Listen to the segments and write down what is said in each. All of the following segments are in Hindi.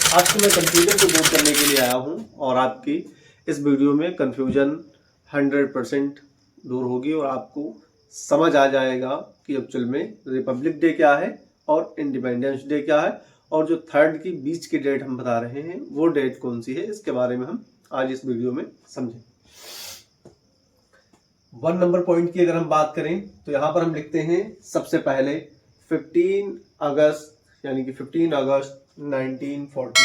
आज तो मैं कंफ्यूजन को दूर करने के लिए आया हूं और आपकी इस वीडियो में कंफ्यूजन 100% दूर होगी और आपको समझ आ जाएगा कि एक्चुअल में रिपब्लिक डे क्या है और इंडिपेंडेंस डे क्या है और जो थर्ड की बीच की डेट हम बता रहे हैं वो डेट कौन सी है, इसके बारे में हम आज इस वीडियो में समझें। 1 नंबर पॉइंट की अगर हम बात करें तो यहाँ पर हम लिखते हैं सबसे पहले 15 अगस्त यानी कि 15 अगस्त 1947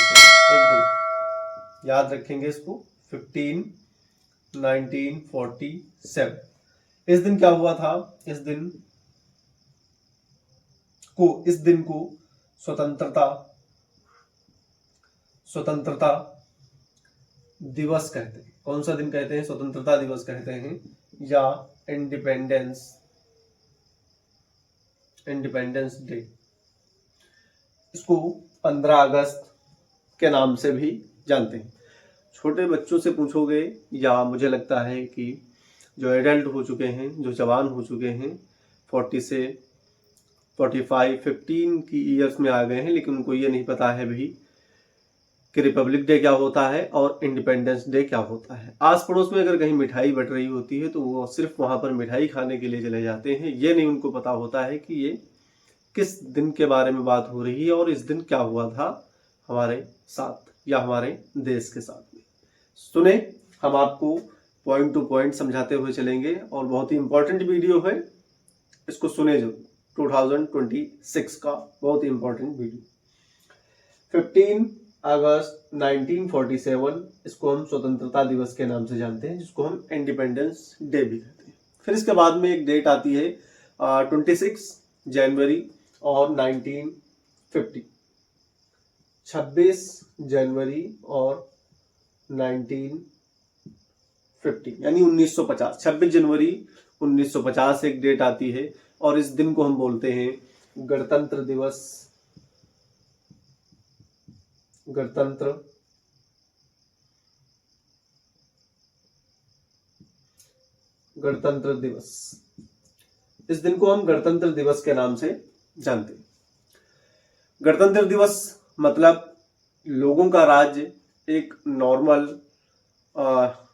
एक डेट याद रखेंगे इसको। 15 1947 इस दिन क्या हुआ था? इस दिन को स्वतंत्रता दिवस कहते हैं। कौन सा दिन कहते हैं? स्वतंत्रता दिवस कहते हैं या इंडिपेंडेंस डे। इसको 15 अगस्त के नाम से भी जानते हैं। छोटे बच्चों से पूछोगे या मुझे लगता है कि जो एडल्ट हो चुके हैं, जो जवान हो चुके हैं, 40 से 45 15 की ईयर्स में आ गए हैं, लेकिन उनको ये नहीं पता है भी कि रिपब्लिक डे क्या होता है और इंडिपेंडेंस डे क्या होता है। आस पड़ोस में अगर कहीं मिठाई बट रही होती है तो वो सिर्फ वहां पर मिठाई खाने के लिए चले जाते हैं। ये नहीं उनको पता होता है कि ये किस दिन के बारे में बात हो रही है और इस दिन क्या हुआ था हमारे साथ या हमारे देश के साथ में। सुने, हम आपको पॉइंट टू पॉइंट समझाते हुए चलेंगे और बहुत ही इंपॉर्टेंट वीडियो है, इसको सुने जरूर। 2026 का बहुत ही इंपॉर्टेंट वीडियो। 15 अगस्त 1947 इसको हम स्वतंत्रता दिवस के नाम से जानते हैं, जिसको हम इंडिपेंडेंस डे भी कहते हैं। फिर इसके बाद में एक डेट आती है 26 जनवरी और 1950। 26 जनवरी और 1950 यानी 1950। 26 जनवरी 1950 एक डेट आती है और इस दिन को हम बोलते हैं गणतंत्र दिवस। गणतंत्र दिवस, इस दिन को हम गणतंत्र दिवस के नाम से जानते हैं। गणतंत्र दिवस मतलब लोगों का राज्य, एक नॉर्मल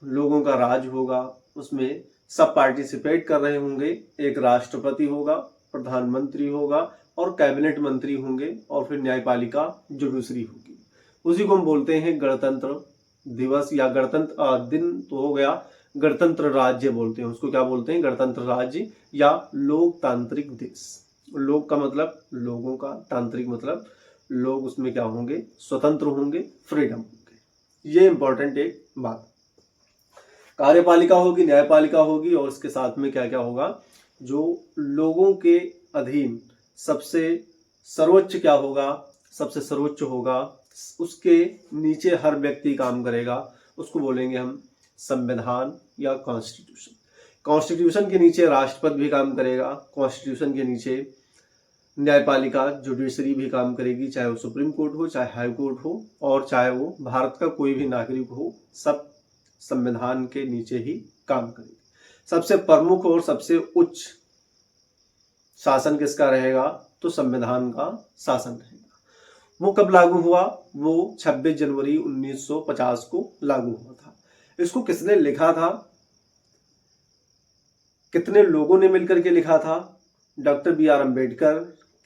लोगों का राज होगा, उसमें सब पार्टिसिपेट कर रहे होंगे। एक राष्ट्रपति होगा, प्रधानमंत्री होगा और कैबिनेट मंत्री होंगे और फिर न्यायपालिका जुडिशरी होगी। उसी को हम बोलते हैं गणतंत्र दिवस या गणतंत्र दिन तो हो गया, गणतंत्र राज्य बोलते हैं उसको। क्या बोलते हैं? गणतंत्र राज्य या लोकतांत्रिक देश। लोक का मतलब लोगों का, तांत्रिक मतलब लोग उसमें क्या होंगे? स्वतंत्र होंगे, फ्रीडम होंगे। ये इंपॉर्टेंट एक बात। कार्यपालिका होगी, न्यायपालिका होगी और इसके साथ में क्या क्या होगा? जो लोगों के अधीन सबसे सर्वोच्च क्या होगा? सबसे सर्वोच्च होगा, उसके नीचे हर व्यक्ति काम करेगा, उसको बोलेंगे हम संविधान या कॉन्स्टिट्यूशन। कॉन्स्टिट्यूशन के नीचे राष्ट्रपति भी काम करेगा, कॉन्स्टिट्यूशन के नीचे न्यायपालिका जुडिशरी भी काम करेगी, चाहे वो सुप्रीम कोर्ट हो, चाहे हाई कोर्ट हो और चाहे वो भारत का कोई भी नागरिक हो, सब संविधान के नीचे ही काम करेगी। सबसे प्रमुख और सबसे उच्च शासन किसका रहेगा? तो संविधान का शासन रहेगा। वो कब लागू हुआ? वो 26 जनवरी 1950 को लागू हुआ था। इसको किसने लिखा था? कितने लोगों ने मिलकर के लिखा था? डॉक्टर BR अम्बेडकर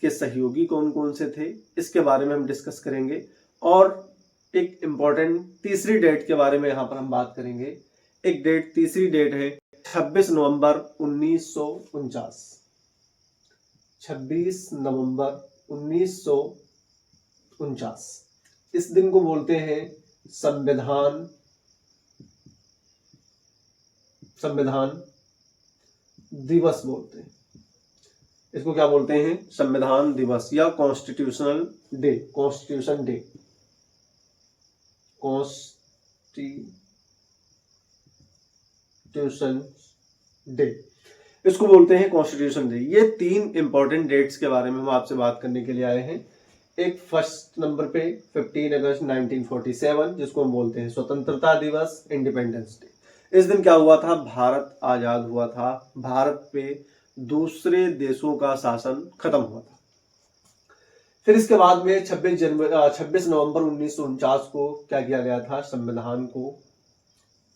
के सहयोगी कौन कौन से थे, इसके बारे में हम डिस्कस करेंगे। और एक इंपॉर्टेंट तीसरी डेट के बारे में यहां पर हम बात करेंगे। एक डेट, तीसरी डेट है 26 नवंबर 1949। 26 नवंबर 1949 इस दिन को बोलते हैं संविधान दिवस बोलते हैं। इसको क्या बोलते हैं? संविधान दिवस या कॉन्स्टिट्यूशन डे, इसको बोलते हैं कॉन्स्टिट्यूशन डे। ये 3 इंपॉर्टेंट डेट्स के बारे में हम आपसे बात करने के लिए आए हैं। एक फर्स्ट नंबर पे 15 अगस्त 1947 जिसको हम बोलते हैं स्वतंत्रता दिवस, इंडिपेंडेंस डे। इस दिन क्या हुआ था? भारत आजाद हुआ था, भारत पे दूसरे देशों का शासन खत्म हुआ था। फिर इसके बाद में 26 नवंबर 1949 को क्या किया गया था, संविधान को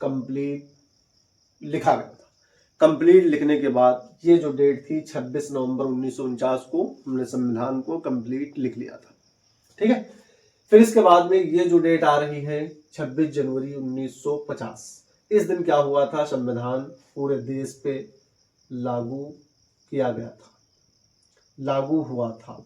कंप्लीट लिखा गया था। कंप्लीट लिखने के बाद ये जो डेट थी 26 नवंबर 1949 को हमने संविधान को कंप्लीट लिख लिया था। ठीक है। फिर इसके बाद में ये जो डेट आ रही है 26 जनवरी 1950, इस दिन क्या हुआ था, संविधान पूरे देश पे लागू किया गया था, लागू हुआ था।